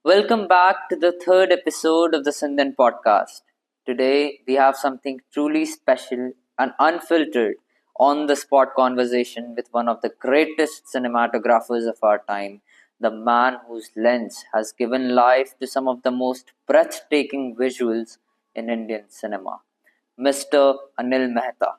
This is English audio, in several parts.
Welcome back to the third episode of the Scindian Podcast. Today, we have something truly special and unfiltered on the spot conversation with one of the greatest cinematographers of our time, the man whose lens has given life to some of the most breathtaking visuals in Indian cinema, Mr. Anil Mehta.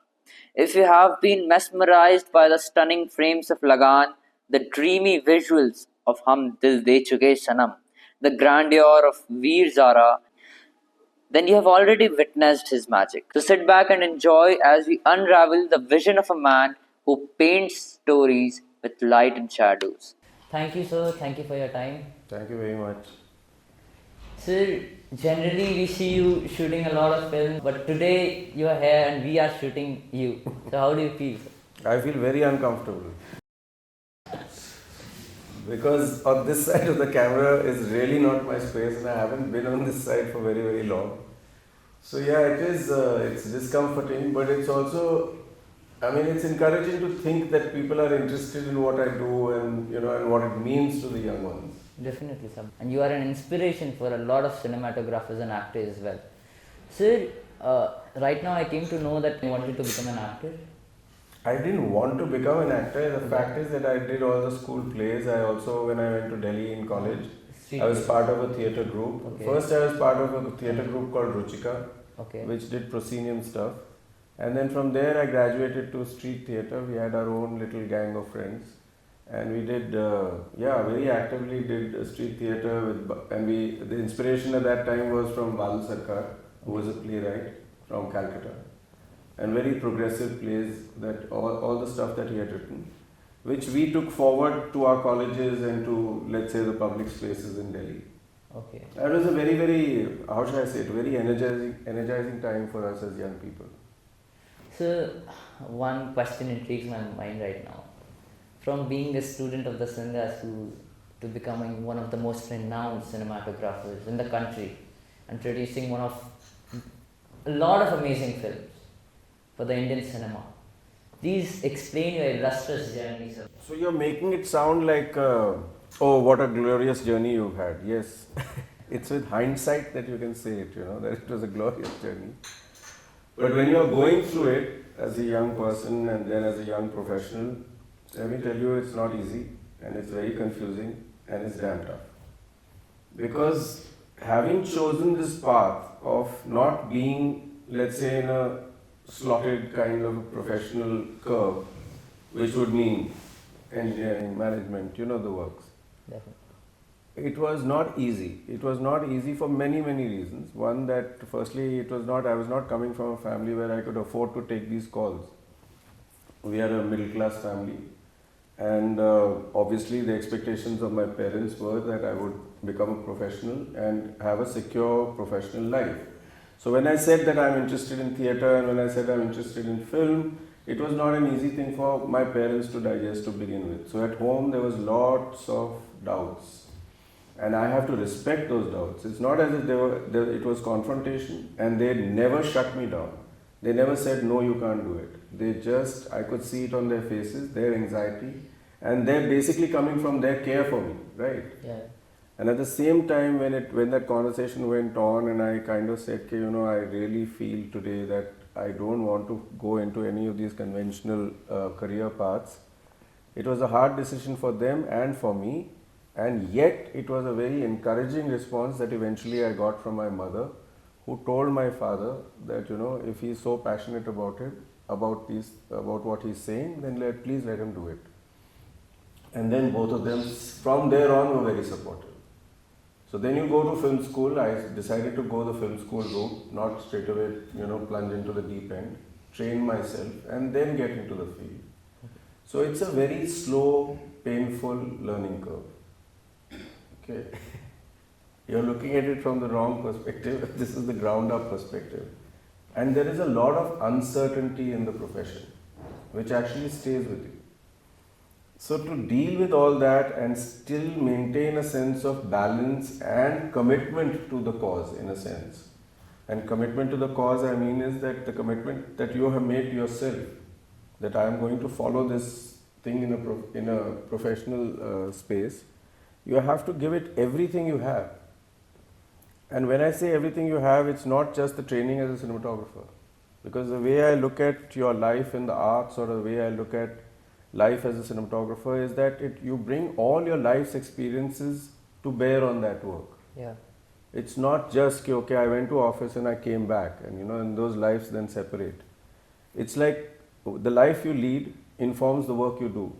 If you have been mesmerized by the stunning frames of Lagan, the dreamy visuals of Hum Dil De Chuke Sanam, the grandeur of Veer Zara, then you have already witnessed his magic. So sit back and enjoy as we unravel the vision of a man who paints stories with light and shadows. Thank you, sir. Thank you for your time. Thank you very much. Sir, generally we see you shooting a lot of films, but today you are here and we are shooting you. So how do you feel? I feel very uncomfortable because on this side of the camera is really not my space, and I haven't been on this side for very, very long. So yeah, it is. It's discomforting, but it's also, it's encouraging to think that people are interested in what I do, and what it means to the young ones. Definitely, sir. And you are an inspiration for a lot of cinematographers and actors as well. Sir, right now I came to know that you wanted to become an actor. I didn't want to become an actor. The fact is that I did all the school plays. I also, when I went to Delhi in college, I was part of a theatre group. Okay. First, I was part of a theatre group called Ruchika, Okay. which did proscenium stuff. And then from there, I graduated to street theatre. We had our own little gang of friends. And we did, very actively did street theatre. The inspiration at that time was from Balu Sarkar, who was a playwright from Calcutta. And very progressive plays, that all the stuff that he had written, which we took forward to our colleges and to, let's say, the public spaces in Delhi. Okay. It was a very, very, how should I say it, very energizing time for us as young people. So, one question intrigues my mind right now. From being a student of the Scindia school to becoming one of the most renowned cinematographers in the country and producing a lot of amazing films for the Indian cinema. Please explain your illustrious journey, sir. So you're making it sound like, oh, what a glorious journey you've had. Yes, it's with hindsight that you can say it, that it was a glorious journey. But when you're going through it as a young person and then as a young professional, let me tell you, it's not easy, and it's very confusing, and it's damn tough. Because having chosen this path of not being, let's say, in a slotted kind of professional curve, which would mean engineering, management, the works. Definitely. It was not easy. It was not easy for many, many reasons. One, that firstly, I was not coming from a family where I could afford to take these calls. We are a middle class family, and obviously the expectations of my parents were that I would become a professional and have a secure professional life. So when I said that I'm interested in theatre and when I said I'm interested in film, it was not an easy thing for my parents to digest to begin with. So at home there was lots of doubts, and I have to respect those doubts. It's not as if it was confrontation, and they never shut me down. They never said, no, you can't do it. I could see it on their faces, their anxiety, and they're basically coming from their care for me, right? Yeah. And at the same time, when that conversation went on, and I kind of said, I really feel today that I don't want to go into any of these conventional career paths. It was a hard decision for them and for me, and yet it was a very encouraging response that eventually I got from my mother, who told my father that, if he's so passionate about it, about what he's saying, then please let him do it. And then both of them, from there on, were very supportive. So then you go to film school. I decided to go the film school route, not straight away, plunge into the deep end, train myself, and then get into the field. So it's a very slow, painful learning curve. Okay. You're looking at it from the wrong perspective. This is the ground up perspective. And there is a lot of uncertainty in the profession, which actually stays with you. So to deal with all that and still maintain a sense of balance and commitment to the cause, in a sense. And commitment to the cause, I mean, is that the commitment that you have made to yourself, that I am going to follow this thing in a professional space, you have to give it everything you have. And when I say everything you have, it's not just the training as a cinematographer. Because the way I look at your life in the arts, or the way I look at life as a cinematographer, is that you bring all your life's experiences to bear on that work. Yeah. It's not just, okay, I went to office and I came back, and those lives then separate. It's like the life you lead informs the work you do,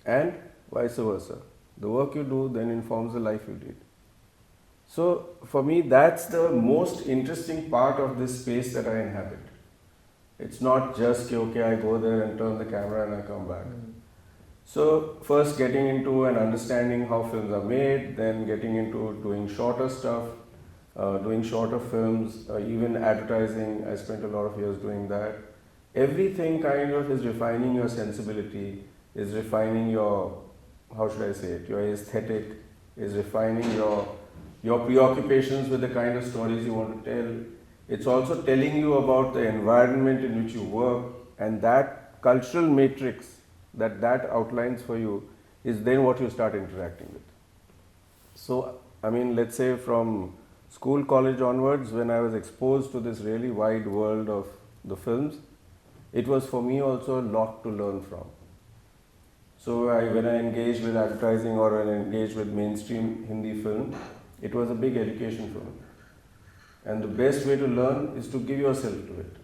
and vice versa. The work you do then informs the life you lead. So for me, that's the most interesting part of this space that I inhabit. It's not just, okay, I go there and turn the camera and I come back. So first getting into and understanding how films are made, then getting into doing shorter stuff, doing shorter films, even advertising. I spent a lot of years doing that. Everything kind of is refining your sensibility, is refining your, how should I say it, your aesthetic, is refining your preoccupations with the kind of stories you want to tell. It's also telling you about the environment in which you work, and that cultural matrix that outlines for you is then what you start interacting with. So, let's say from school, college onwards, when I was exposed to this really wide world of the films, it was for me also a lot to learn from. So when I engaged with advertising or when I engaged with mainstream Hindi film, it was a big education for me. And the best way to learn is to give yourself to it.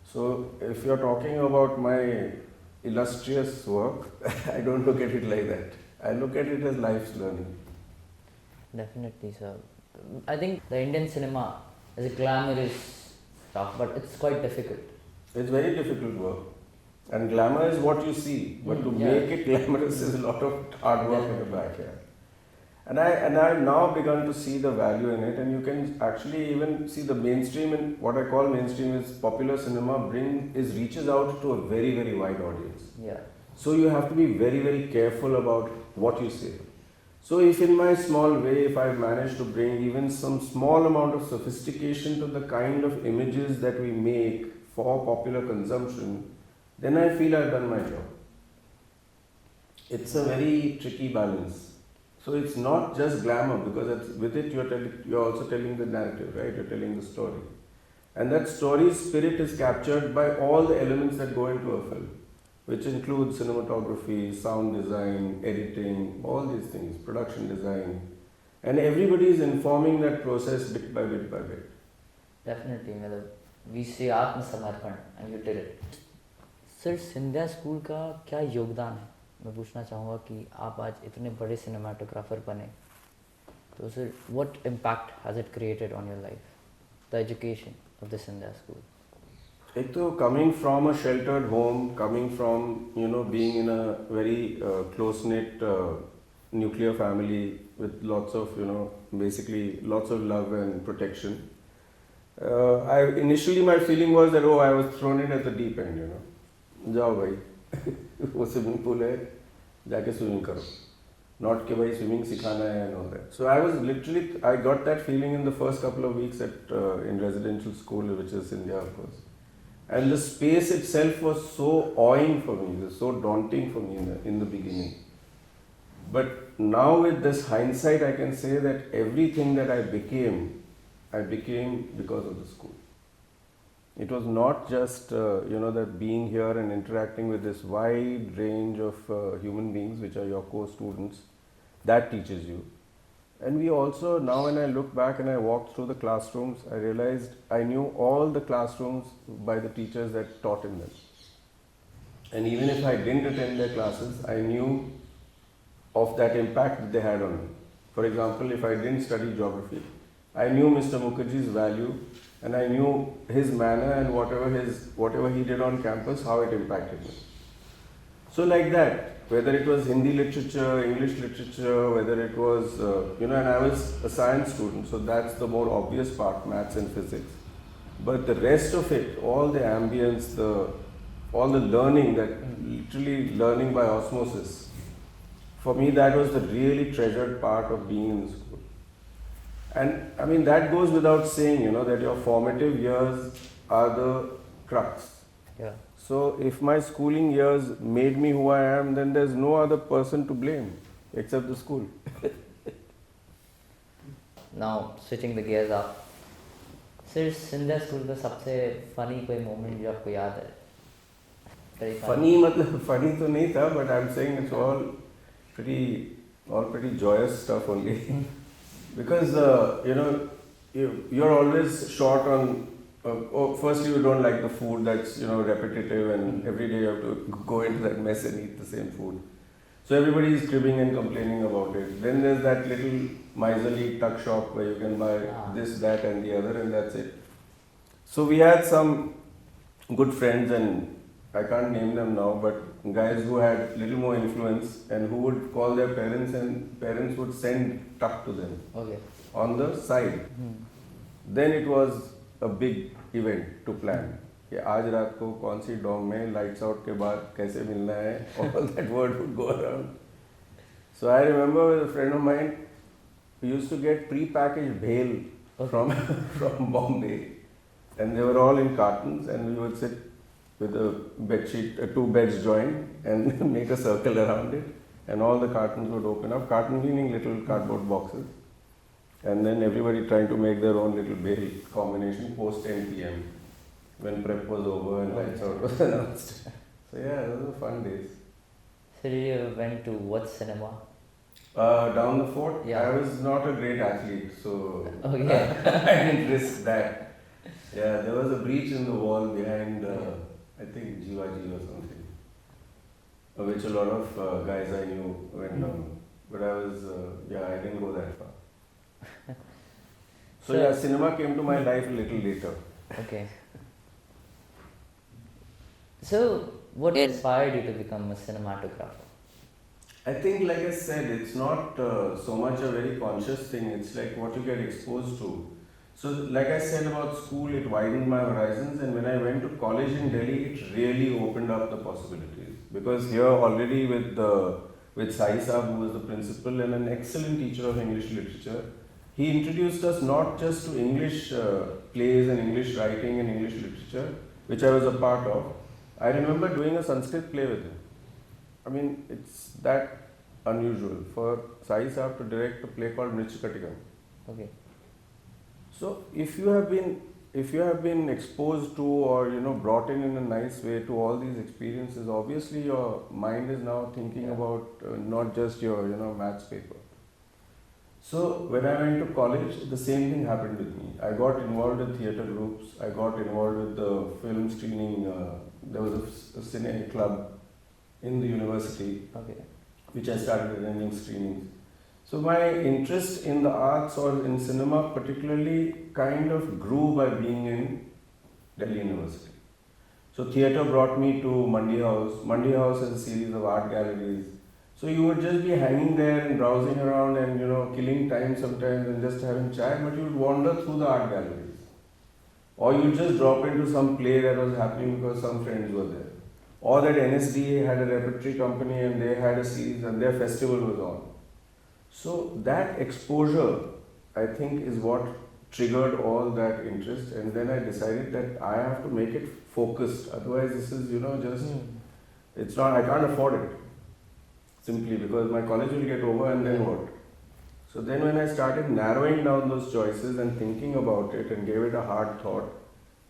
So if you're talking about my illustrious work, I don't look at it like that. I look at it as life's learning. Definitely, sir. I think the Indian cinema is a glamorous stuff, but it's quite difficult. It's very difficult work. And glamour is what you see, but to make it glamorous is a lot of hard work in the back. Yeah. And I've now begun to see the value in it, and you can actually even see the mainstream, and what I call mainstream is popular cinema reaches out to a very, very wide audience. Yeah. So you have to be very, very careful about what you say. So if in my small way, if I've managed to bring even some small amount of sophistication to the kind of images that we make for popular consumption, then I feel I've done my job. It's a very tricky balance. So it's not just glamour, because with it you're also telling the narrative, right? You're telling the story. And that story's spirit is captured by all the elements that go into a film, which includes cinematography, sound design, editing, all these things, production design. And everybody is informing that process bit by bit by bit. Definitely, we say Atmasamarpan and you did it. Sir Scindia school का क्या योगदान है? मैं पूछना चाहूँगा कि आप आज इतने बड़े सिनेमाटोग्राफर बने, तो sir what impact has it created on your life, the education of the Scindia school? एक तो coming from a sheltered home, coming from being in a very close-knit nuclear family with lots of basically lots of love and protection. Initially my feeling was that I was thrown in at the deep end. जाओ भाई वो swimming pool है, जाके swimming करो, not कि भाई swimming सिखाना है and all that. So I got that feeling in the first couple of weeks in residential school, which is India, of course. And the space itself was so awing for me, it was so daunting for me in the beginning. But now with this hindsight, I can say that everything that I became because of the school. It was not just, that being here and interacting with this wide range of human beings, which are your co-students, that teaches you. And we also, now when I look back and I walk through the classrooms, I realized I knew all the classrooms by the teachers that taught in them. And even if I didn't attend their classes, I knew of that impact that they had on me. For example, if I didn't study geography, I knew Mr. Mukherjee's value, and I knew his manner and whatever he did on campus, how it impacted me. So like that, whether it was Hindi literature, English literature, whether it was, and I was a science student, so that's the more obvious part, maths and physics. But the rest of it, all the ambience, all the learning, that literally learning by osmosis, for me that was the really treasured part of being in school. And that goes without saying, that your formative years are the crux. Yeah. So if my schooling years made me who I am, then there's no other person to blame. except the school. Now switching the gears up. सिर्फ Scindia school का सबसे funny कोई moment जो आपको याद है? Very Funny मतलब funny तो नहीं था, but I'm saying it's all pretty joyous stuff only. Because you're always short on. Firstly, you don't like the food that's repetitive, and every day you have to go into that mess and eat the same food. So everybody is cribbing and complaining about it. Then there's that little miserly tuck shop where you can buy this, that, and the other, and that's it. So we had some good friends, and I can't name them now, but guys who had little more influence and who would call their parents, and parents would send tuck to them on the side. Then it was a big event to plan. कि आज रात को कौन सी Dom में lights out के बाद कैसे मिलना है, all that word would go around. So I remember with a friend of mine, we used to get pre-packaged bhel from Bombay, and they were all in cartons, and we would sit with a bed sheet, two beds joined, and make a circle around it, and all the cartons would open up. Carton meaning little cardboard boxes, and then everybody trying to make their own little bhel combination post 10 p.m. when prep was over and lights out was announced. So yeah, those were fun days. So you went to what cinema? Down the fort. Yeah. I was not a great athlete, so Okay. I didn't risk that. Yeah, there was a breach in the wall behind, I think Jivaji or something, which a lot of guys I knew went down. But I was, I didn't go that far. So yeah, cinema came to my life a little later. Okay. So, what inspired you to become a cinematographer? I think, like I said, it's not so much a very conscious thing. It's like what you get exposed to. So, like I said about school, it widened my horizons, and when I went to college in Delhi, it really opened up the possibilities. Because here already with Sai Saab, who was the principal and an excellent teacher of English literature, he introduced us not just to English plays and English writing and English literature, which I was a part of. I remember doing a Sanskrit play with him. I mean, it's that unusual for Sai Saab to direct a play called Nrichkatikam. Okay. So if you have been exposed to or brought in a nice way to all these experiences, obviously your mind is now thinking about not just your maths paper. So when I went to college, the same thing happened with me. I got involved in theatre groups. I got involved with the film screening. There was a cine club in the university, which I started arranging screenings. So my interest in the arts or in cinema particularly kind of grew by being in Delhi University. So theatre brought me to Mandi House. Mandi House is a series of art galleries. So you would just be hanging there and browsing around and killing time sometimes and just having chai, but you would wander through the art galleries. Or you would just drop into some play that was happening because some friends were there. Or that NSDA had a repertory company and they had a series and their festival was on. So that exposure, I think, is what triggered all that interest, and then I decided that I have to make it focused. Otherwise this is it's not, I can't afford it. Simply because my college will get over and then what? So then when I started narrowing down those choices and thinking about it and gave it a hard thought,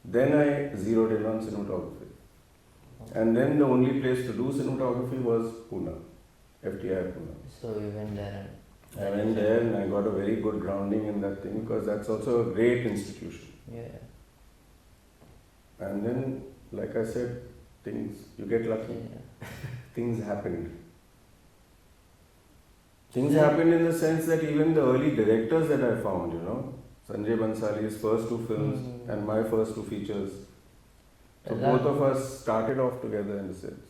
then I zeroed in on cinematography. And then the only place to do cinematography was Pune, FTI Pune. So you went there I went there and I got a very good grounding in that thing because that's also a great institution. Yeah. And then, like I said, you get lucky. Yeah. Things happened. Things happened in the sense that even the early directors that I found, Sanjay Bansali's first two films and my first two features. So both of us started off together in a sense.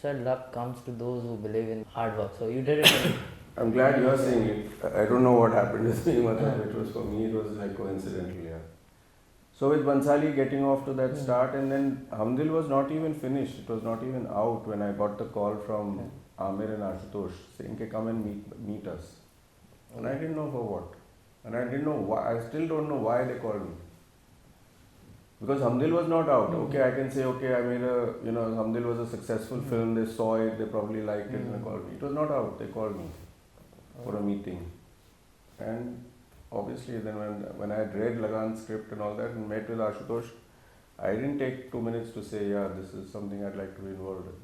So luck comes to those who believe in hard work. So you did it. I'm glad you're saying it. I don't know what happened with me, it was for me, it was like coincidental, yeah. So with Bansali getting off to that start, and then Hamdil was not even finished. It was not even out when I got the call from Amir and Ashutosh saying, come and meet us. And I didn't know for what. And I didn't know why. I still don't know why they called me. Because Hamdil was not out. Okay, I can say, I made Hamdil was a successful film. They saw it, they probably liked it and they called me. It was not out. They called me. for a meeting. And obviously then when I had read Lagan's script and all that and met with Ashutosh, I didn't take 2 minutes to say, yeah, this is something I'd like to be involved in.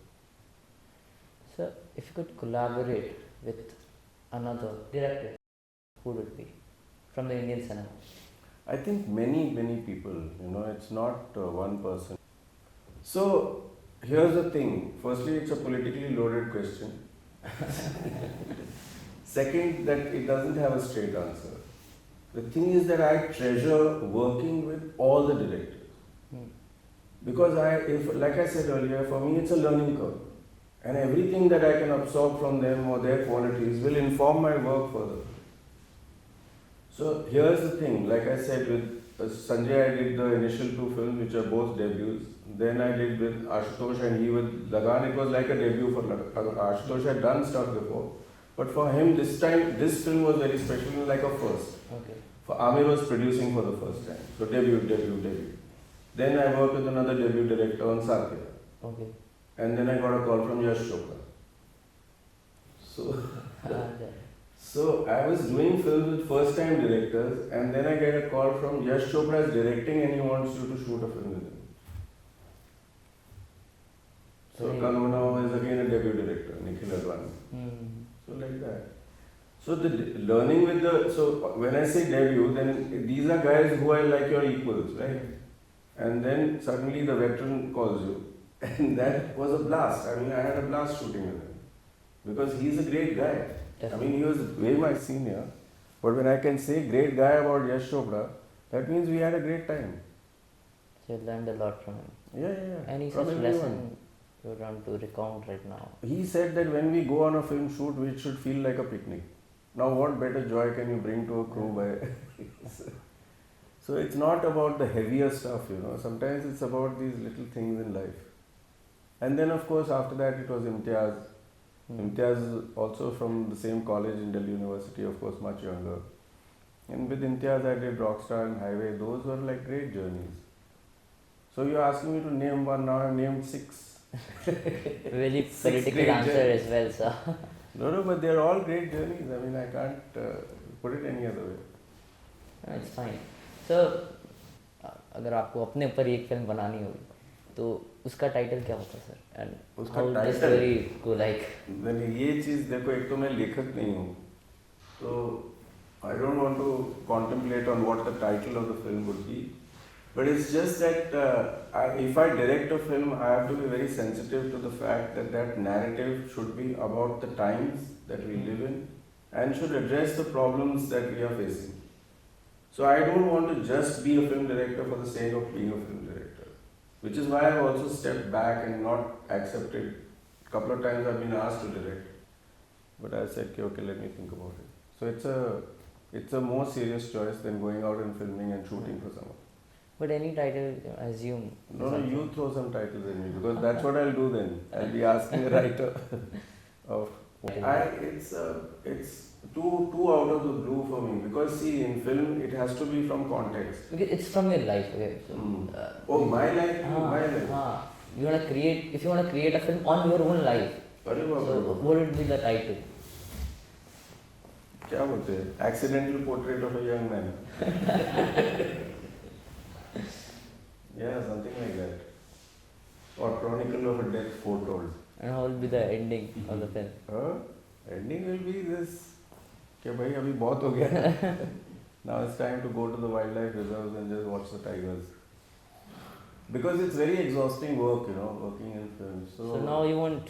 So, if you could collaborate with another director, who would it be from the Indian cinema? I think many people, it's not one person. So here's the thing. Firstly, it's a politically loaded question. Second, that it doesn't have a straight answer. The thing is that I treasure working with all the directors. Because like I said earlier, for me it's a learning curve. And everything that I can absorb from them or their qualities will inform my work further. So here's the thing, like I said with Sanjay, I did the initial 2 films which are both debuts. Then I did with Ashutosh and he with Lagan. It was like a debut for Lagan. Ashutosh had done stuff before. But for him this time, this film was very special, like a first. Okay. For Amir was producing for the first time. So debut. Then I worked with another debut director on Satya. Okay. And then I got a call from Yash Chopra. So I was doing films with first time directors and then I get a call from Yash Chopra is directing and he wants you to shoot a film with him. So Kanwana is again a debut director, Nikhil Advani. So like that. So the learning with so when I say debut, then these are guys who are like your equals, right? And then suddenly the veteran calls you. And that was a blast. I mean, I had a blast shooting with him. Because he's a great guy. Definitely. I mean, he was way my senior. But when I can say great guy about Yash Chopra, that means we had a great time. So you learned a lot from him. Yeah. Any such lesson you want to recount right now? He said that when we go on a film shoot, it should feel like a picnic. Now, what better joy can you bring to a crew by... So it's not about the heavier stuff, Sometimes it's about these little things in life. And then, of course, after that, it was Imtiaz. Imtiaz is also from the same college in Delhi University, of course, much younger. And with Imtiaz, I did Rockstar and Highway. Those were like great journeys. So you're asking me to name one, now I've named 6. Really 6 political great answer journeys. as well, sir. No, but they're all great journeys. I mean, I can't put it any other way. It's fine. So, अगर आपको अपने ऊपर एक film बनानी होगी, तो उसका title क्या होता सर? And उसका how the title? story go like? ये चीज़ देखो, एक तो मैं लेखक नहीं हूँ, तो I don't want to contemplate on what the title of the film would be. But it's just that if I direct a film, I have to be very sensitive to the fact that that narrative should be about the times that we live in and should address the problems that we are facing. So I don't want to just be a film director for the sake of being a film director, which is why I've also stepped back and not accepted. A couple of times I've been asked to direct, but I said, okay, let me think about it. So it's a more serious choice than going out and filming and shooting for someone. But any title, I assume. No, you throw some titles at me because that's what I'll do then. I'll be asking a writer of. It's too out of the blue for me because see, in film it has to be from context. It's from your life, okay? So, my life. You wanna create. If you wanna create a film on your own life, so what would be the title? क्या बोलते हैं? Accidental portrait of a young man. Yeah, something like that. Or chronicle of a death foretold. And how will be the ending of the film? Ending will be this. कि भाई अभी बहुत हो गया. Now it's time to go to the wildlife reserves and just watch the tigers. Because it's very exhausting work, working in films. So now you want.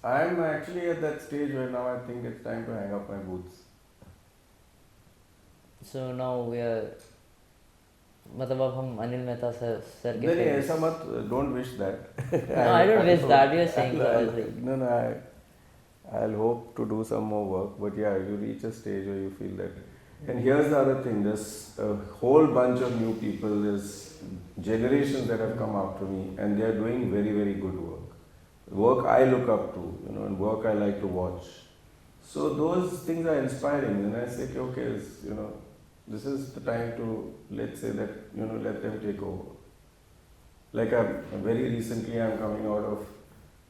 I'm actually at that stage where now I think it's time to hang up my boots. So now we are. मतलब अब हम Anil Mehta sir के नहीं ऐसा मत, don't wish that. No, I don't wish that. You're saying. No, I'll hope to do some more work, but yeah, you reach a stage where you feel that. And here's the other thing: there's a whole bunch of new people. There's generations that have come after me, and they are doing very, very good work. Work I look up to, and work I like to watch. So those things are inspiring, and I say, okay, this is the time to, let's say that, let them take over. Like very recently I'm coming out of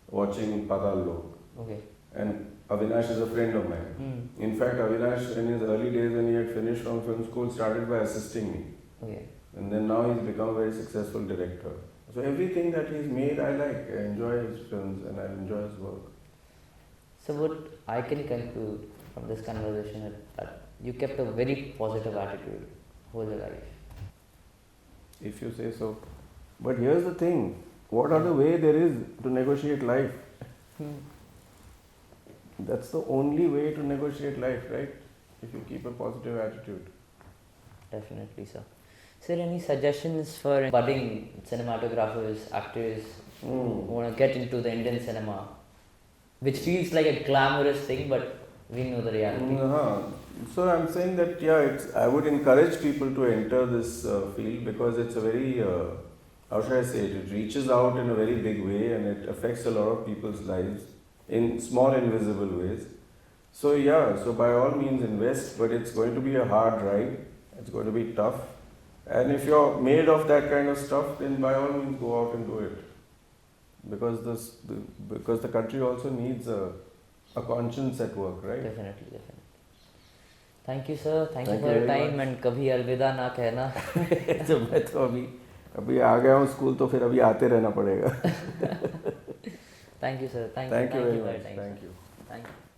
watching Patal Lok. Okay. And Avinash is a friend of mine. In fact, Avinash in his early days when he had finished from film school started by assisting me. Okay. And then now he's become a very successful director. So everything that he's made I like. I enjoy his films and I enjoy his work. So what I can conclude from this conversation is that you kept a very positive attitude whole your life. If you say so. But here's the thing. What other way there is to negotiate life? That's the only way to negotiate life, right? If you keep a positive attitude. Definitely, sir. Sir, any suggestions for budding cinematographers, actors who want to get into the Indian cinema, which feels like a glamorous thing, but we know the reality. So I'm saying that I would encourage people to enter this field because it's a very how should I say it? It reaches out in a very big way and it affects a lot of people's lives in small invisible ways. So so by all means invest, but it's going to be a hard ride. It's going to be tough. And if you're made of that kind of stuff, then by all means go out and do it. Because the country also needs a conscience at work, right? Definitely. Thank you, sir. Thank you for very your time much. and कभी अलविदा ना कहना. तो मैं तो अभी आ गया हूँ स्कूल तो फिर अभी आते रहना पड़ेगा. Thank you, sir. Thank Thank you you very for your much. time, Thank sir. you. Thank you.